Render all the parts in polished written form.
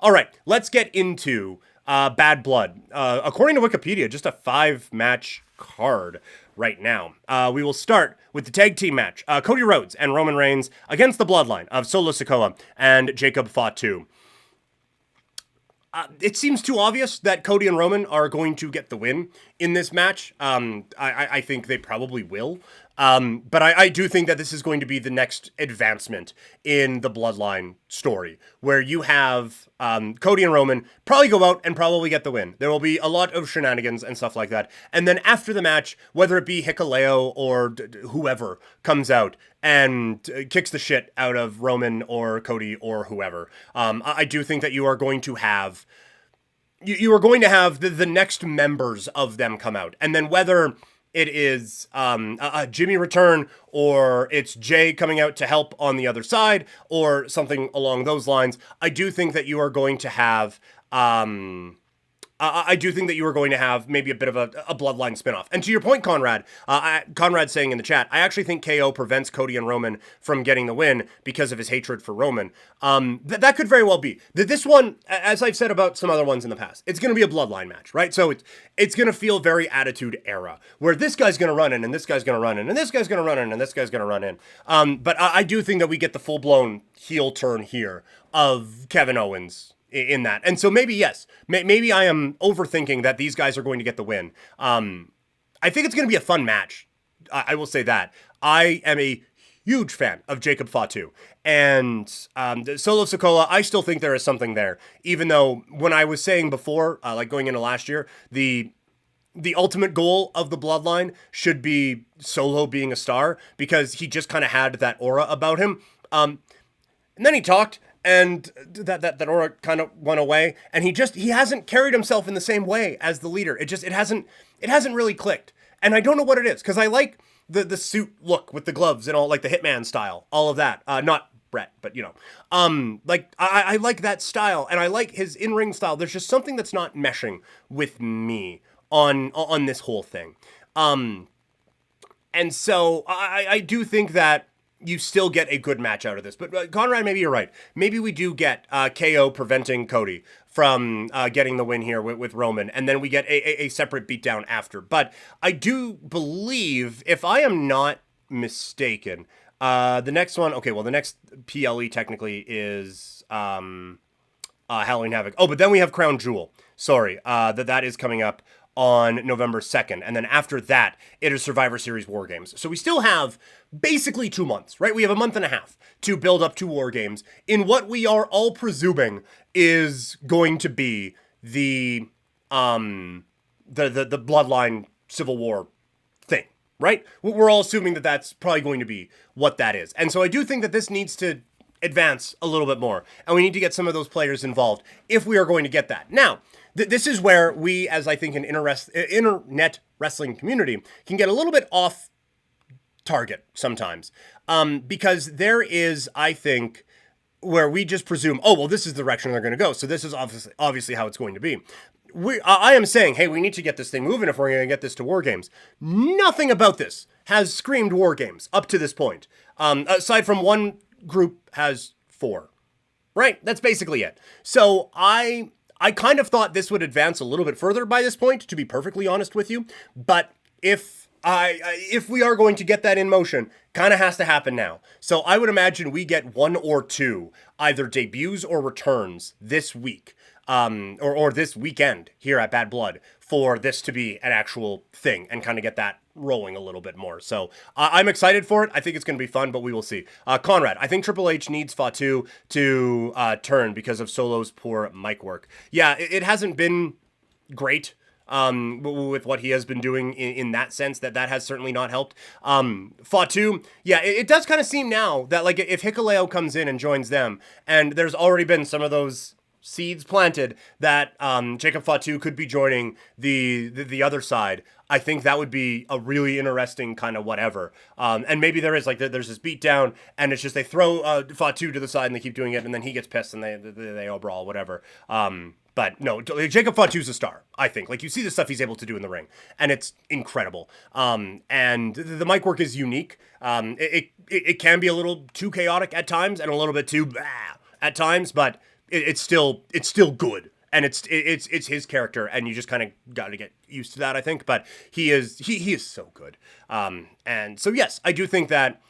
All right, let's get into Bad Blood. According to Wikipedia, just a 5-match card right now. We will start with the tag team match. Cody Rhodes and Roman Reigns against the Bloodline of Solo Sikoa and Jacob Fatu. It seems too obvious that Cody and Roman are going to get the win in this match. I think they probably will. But I do think that this is going to be the next advancement in the Bloodline story, where you have Cody and Roman probably go out and probably get the win. There will be a lot of shenanigans and stuff like that. And then after the match, whether it be Hikuleo or whoever comes out and kicks the shit out of Roman or Cody or whoever, I do think that you are going to have the next members of them come out. And then whether it is a Jimmy return, or it's Jay coming out to help on the other side, or something along those lines, I do think that you are going to have maybe a bit of a Bloodline spinoff. And to your point, Conrad, Conrad saying in the chat, I actually think KO prevents Cody and Roman from getting the win because of his hatred for Roman. That could very well be. This one, as I've said about some other ones in the past, it's going to be a Bloodline match, right? So it's going to feel very Attitude Era, where this guy's going to run in, and this guy's going to run in, and this guy's going to run in, and this guy's going to run in. But I do think that we get the full-blown heel turn here of Kevin Owens in that. And so maybe, yes, maybe I am overthinking that these guys are going to get the win. I think it's going to be a fun match. I will say that. I am a huge fan of Jacob Fatu. And Solo Sikoa, I still think there is something there. Even though when I was saying before, like going into last year, the ultimate goal of the Bloodline should be Solo being a star, because he just kind of had that aura about him. And then he talked, and that aura kind of went away, and he hasn't carried himself in the same way as the leader. It hasn't really clicked, and I don't know what it is, because I like the suit look with the gloves and all, like the Hitman style, all of that. Not Brett, but like I like that style, and I like his in-ring style. There's just something that's not meshing with me on this whole thing, and so I do think that you still get a good match out of this. But Conrad, maybe you're right. Maybe we do get KO preventing Cody from getting the win here with Roman, and then we get a separate beatdown after. But I do believe, if I am not mistaken, the next one, the next PLE technically is Halloween Havoc. Oh, but then we have Crown Jewel. Sorry, that is coming up on November 2nd. And then after that, it is Survivor Series War Games. So we still have basically 2 months, right? We have a month and a half to build up to War Games in what we are all presuming is going to be the Bloodline Civil War thing, right? We're all assuming that that's probably going to be what that is. And so I do think that this needs to advance a little bit more, and we need to get some of those players involved if we are going to get that. Now, this is where we, as I think an internet wrestling community, can get a little bit off target sometimes, because there is, I think, where we just presume, oh, well, this is the direction they're going to go, so this is obviously how it's going to be. I am saying, hey, we need to get this thing moving if we're going to get this to War Games. Nothing about this has screamed War Games up to this point, aside from one group has 4, right? That's basically it. So I kind of thought this would advance a little bit further by this point, to be perfectly honest with you. But if we are going to get that in motion, kind of has to happen now. So I would imagine we get 1 or 2 either debuts or returns this week, or this weekend here at Bad Blood, for this to be an actual thing and kind of get that rolling a little bit more. So I'm excited for it. I think it's going to be fun, but we will see. Conrad, I think Triple H needs Fatu to turn because of Solo's poor mic work. Yeah, it hasn't been great with what he has been doing in that sense. That has certainly not helped. Fatu, yeah, it does kind of seem now that, like, if Hikuleo comes in and joins them, and there's already been some of those seeds planted that Jacob Fatu could be joining the other side, I think that would be a really interesting kind of whatever. And maybe there is, like, there's this beatdown, and it's just they throw Fatu to the side and they keep doing it, and then he gets pissed and they all brawl, whatever. But no, Jacob Fatu's a star, I think. Like, you see the stuff he's able to do in the ring, and it's incredible. And the mic work is unique. It can be a little too chaotic at times and a little bit too at times, but it's still good. And it's his character, and you just kind of got to get used to that, I think. But he is so good. And so yes, I do think that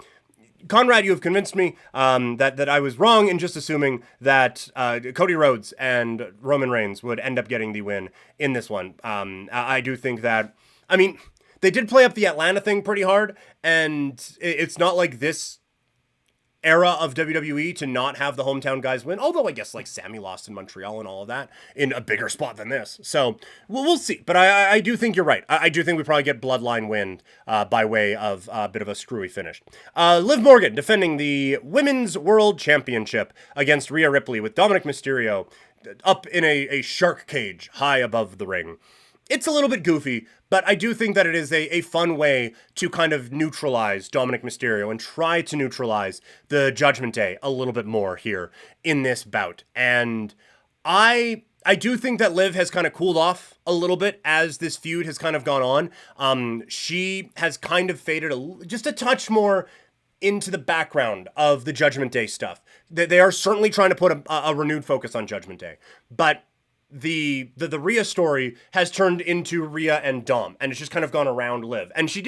Conrad, you have convinced me that I was wrong in just assuming that Cody Rhodes and Roman Reigns would end up getting the win in this one. I do think that, I mean, they did play up the Atlanta thing pretty hard, and it's not like this era of WWE to not have the hometown guys win, although I guess like Sammy lost in Montreal and all of that in a bigger spot than this, so we'll see. But I do think you're right. I do think we probably get Bloodline win by way of a bit of a screwy finish. Liv Morgan defending the Women's World Championship against Rhea Ripley with Dominic Mysterio up in a shark cage high above the ring. It's a little bit goofy, but I do think that it is a fun way to kind of neutralize Dominic Mysterio and try to neutralize the Judgment Day a little bit more here in this bout. And I do think that Liv has kind of cooled off a little bit as this feud has kind of gone on. She has kind of faded just a touch more into the background of the Judgment Day stuff. They are certainly trying to put a renewed focus on Judgment Day, but the Rhea story has turned into Rhea and Dom, and it's just kind of gone around Liv. And she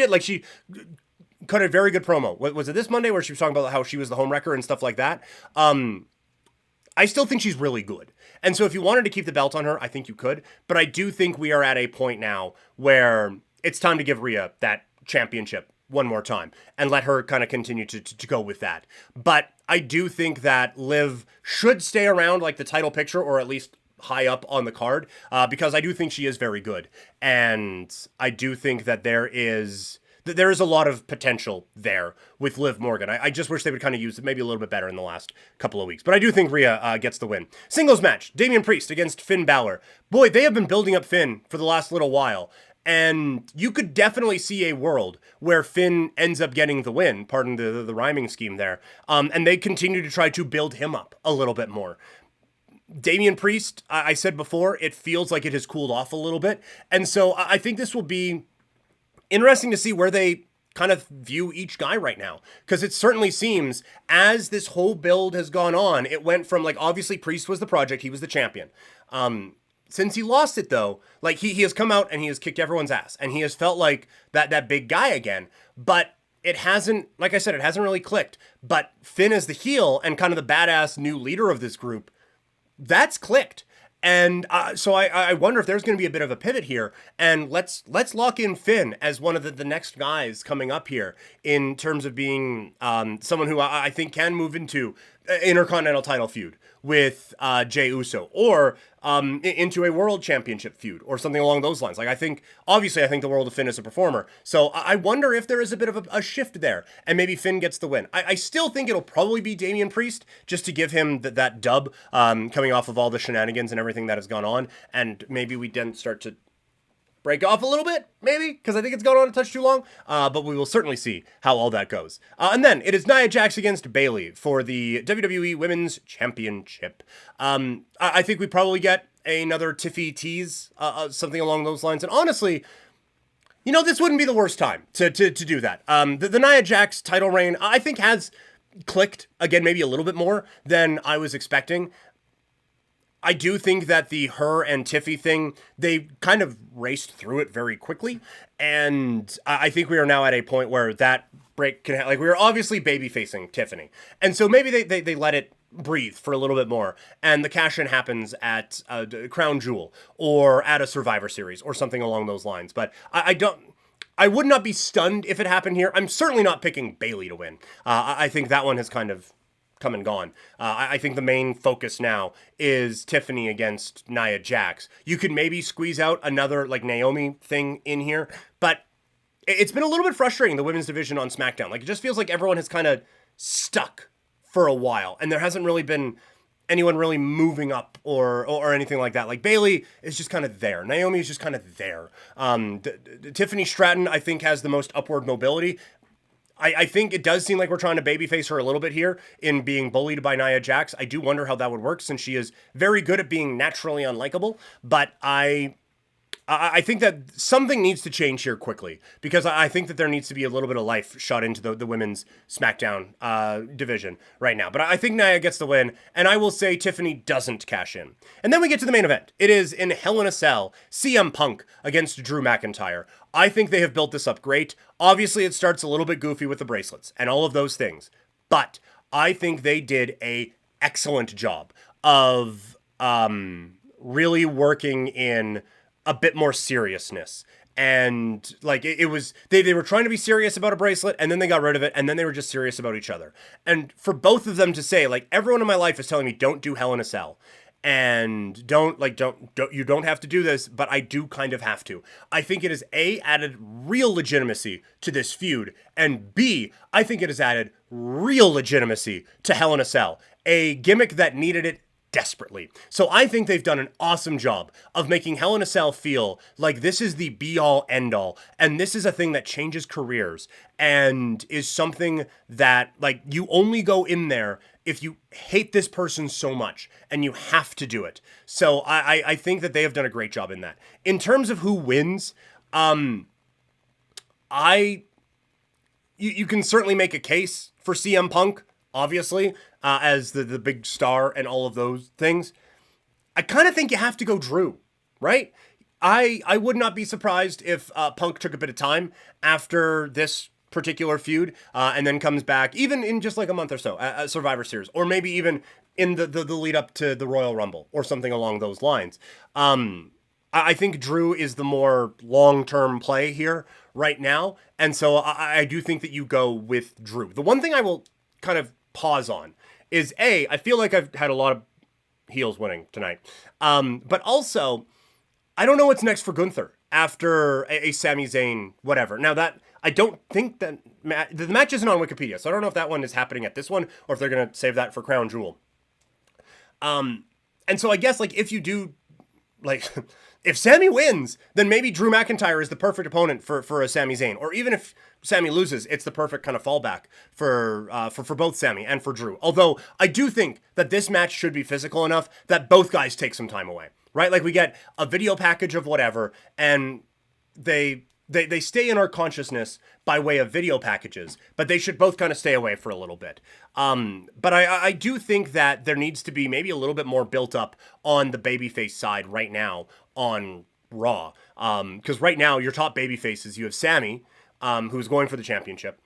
cut a very good promo. Was it this Monday where she was talking about how she was the homewrecker and stuff like that? I still think she's really good. And so if you wanted to keep the belt on her, I think you could. But I do think we are at a point now where it's time to give Rhea that championship one more time and let her kind of continue to go with that. But I do think that Liv should stay around like the title picture, or at least high up on the card, because I do think she is very good. And I do think that there is a lot of potential there with Liv Morgan. I just wish they would kind of use it maybe a little bit better in the last couple of weeks. But I do think Rhea gets the win. Singles match, Damian Priest against Finn Balor. Boy, they have been building up Finn for the last little while. And you could definitely see a world where Finn ends up getting the win, pardon the rhyming scheme there. And they continue to try to build him up a little bit more. Damian Priest, I said before, it feels like it has cooled off a little bit. And so I think this will be interesting to see where they kind of view each guy right now. Because it certainly seems, as this whole build has gone on, it went from, like, obviously Priest was the project, he was the champion. Since he lost it, though, like, he has come out and he has kicked everyone's ass. And he has felt like that big guy again. But it hasn't, like I said, it hasn't really clicked. But Finn as the heel and kind of the badass new leader of this group, that's clicked. And so I wonder if there's going to be a bit of a pivot here, and let's lock in Finn as one of the next guys coming up here in terms of being someone who I think can move into Intercontinental title feud with Jey Uso, or into a world championship feud or something along those lines. Like, I think the world of Finn as a performer. So I wonder if there is a bit of a shift there, and maybe Finn gets the win. I still think it'll probably be Damian Priest, just to give him that dub coming off of all the shenanigans and everything that has gone on, and maybe we then start to break off a little bit, maybe, because I think it's gone on a touch too long, but we will certainly see how all that goes. And then it is Nia Jax against Bayley for the WWE Women's Championship. I think we probably get another Tiffy tease, something along those lines, and honestly, you know, this wouldn't be the worst time to do that. The Nia Jax title reign, I think, has clicked, again, maybe a little bit more than I was expecting. I do think that the her and Tiffy thing, they kind of raced through it very quickly. And I think we are now at a point where that break can, like, we are obviously baby facing Tiffany. And so maybe they let it breathe for a little bit more. And the cash in happens at Crown Jewel or at a Survivor Series or something along those lines. But I would not be stunned if it happened here. I'm certainly not picking Bayley to win. I think that one has kind of come and gone. I think the main focus now is Tiffany against Nia Jax. You could maybe squeeze out another, like, Naomi thing in here, but it's been a little bit frustrating, the women's division on SmackDown. Like, it just feels like everyone has kind of stuck for a while, and there hasn't really been anyone really moving up or anything like that. Like, Bayley is just kind of there. Naomi is just kind of there. Tiffany Stratton, I think, has the most upward mobility. I think it does seem like we're trying to babyface her a little bit here in being bullied by Nia Jax. I do wonder how that would work, since she is very good at being naturally unlikable. But I I think that something needs to change here quickly, because I think that there needs to be a little bit of life shot into the women's SmackDown division right now. But I think Nia gets the win, and I will say Tiffany doesn't cash in. And then we get to the main event. It is in Hell in a Cell, CM Punk against Drew McIntyre. I think they have built this up great. Obviously, it starts a little bit goofy with the bracelets and all of those things. But I think they did a excellent job of really working in a bit more seriousness. And like it was, they were trying to be serious about a bracelet, and then they got rid of it, and then they were just serious about each other. And for both of them to say, like, everyone in my life is telling me don't do Hell in a Cell, and don't you don't have to do this, but I do kind of have to. I think it has added real legitimacy to this feud, and B, I think it has added real legitimacy to Hell in a Cell, a gimmick that needed it desperately. So I think they've done an awesome job of making Hell in a Cell feel like this is the be-all, end-all, and this is a thing that changes careers, and is something that, like, you only go in there if you hate this person so much, and you have to do it. So I think that they have done a great job in that. In terms of who wins, you can certainly make a case for CM Punk, obviously, as the big star and all of those things. I kind of think you have to go Drew, right? I would not be surprised if Punk took a bit of time after this particular feud, and then comes back, even in just like a month or so, at Survivor Series, or maybe even in the lead up to the Royal Rumble, or something along those lines. I think Drew is the more long-term play here right now, and so I do think that you go with Drew. The one thing I will kind of pause on is, I feel like I've had a lot of heels winning tonight, but also, I don't know what's next for Gunther after a Sami Zayn whatever. Now that, I don't think that the match isn't on Wikipedia, so I don't know if that one is happening at this one, or if they're going to save that for Crown Jewel. And so I guess, like, if you do, like, if Sami wins, then maybe Drew McIntyre is the perfect opponent for a Sami Zayn. Or even if Sami loses, it's the perfect kind of fallback for both Sami and for Drew. Although I do think that this match should be physical enough that both guys take some time away, right? Like, we get a video package of whatever, and they stay in our consciousness by way of video packages, but they should both kind of stay away for a little bit. But I do think that there needs to be maybe a little bit more built up on the babyface side right now on Raw. Because right now, your top babyfaces, you have Sami, who's going for the championship.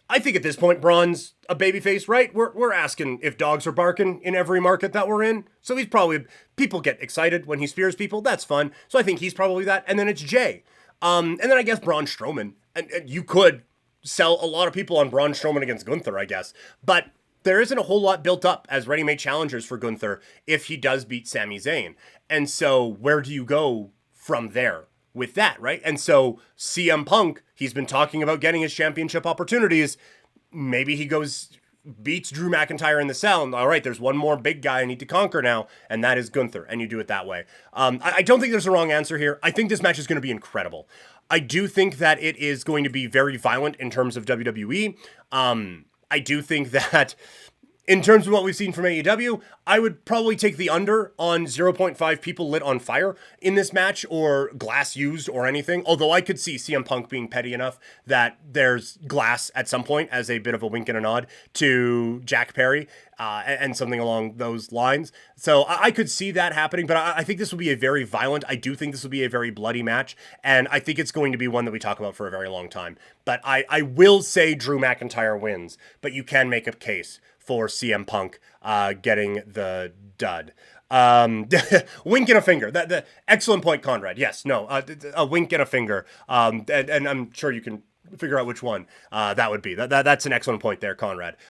I think at this point, Braun's a babyface, right? We're asking if dogs are barking in every market that we're in. So he's probably, people get excited when he spears people. That's fun. So I think he's probably that. And then it's Jay. And then I guess Braun Strowman. And you could sell a lot of people on Braun Strowman against Gunther, I guess. But there isn't a whole lot built up as ready-made challengers for Gunther if he does beat Sami Zayn. And so where do you go from there with that, right? And so CM Punk, he's been talking about getting his championship opportunities. Maybe he goes, beats Drew McIntyre in the cell, and all right, there's one more big guy I need to conquer now, and that is Gunther, and you do it that way. I don't think there's a wrong answer here. I think this match is going to be incredible. I do think that it is going to be very violent in terms of WWE. I do think that in terms of what we've seen from AEW, I would probably take the under on 0.5 people lit on fire in this match, or glass used or anything. Although I could see CM Punk being petty enough that there's glass at some point as a bit of a wink and a nod to Jack Perry and something along those lines. So I could see that happening, but I think this will be a very violent, I do think this will be a very bloody match, and I think it's going to be one that we talk about for a very long time. But I will say Drew McIntyre wins, but you can make a case for CM Punk getting the dud. Wink and a finger. The excellent point, Conrad. Yes, no, a wink and a finger. And I'm sure you can figure out which one that would be. That's an excellent point there, Conrad.